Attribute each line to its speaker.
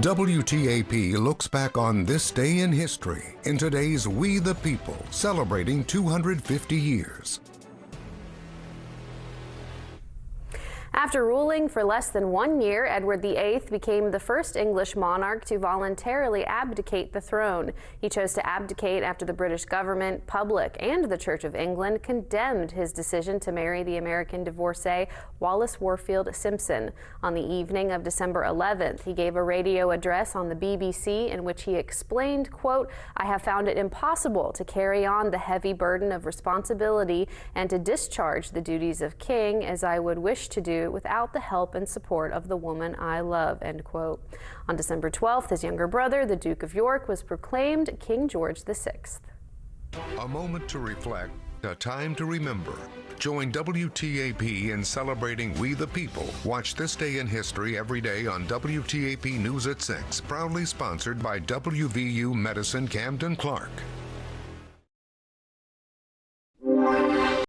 Speaker 1: WTAP looks back on this day in history in today's We the People, celebrating 250 years.
Speaker 2: After ruling for less than 1 year, Edward VIII became the first English monarch to voluntarily abdicate the throne. He chose to abdicate after the British government, public, and the Church of England condemned his decision to marry the American divorcee Wallis Warfield Simpson. On the evening of December 11th, he gave a radio address on the BBC in which he explained, quote, "I have found it impossible to carry on the heavy burden of responsibility and to discharge the duties of king as I would wish to do without the help and support of the woman I love," end quote. On December 12th, his younger brother, the Duke of York, was proclaimed King George VI.
Speaker 1: A moment to reflect, a time to remember. Join WTAP in celebrating We the People. Watch This Day in History every day on WTAP News at 6, proudly sponsored by WVU Medicine Camden Clark.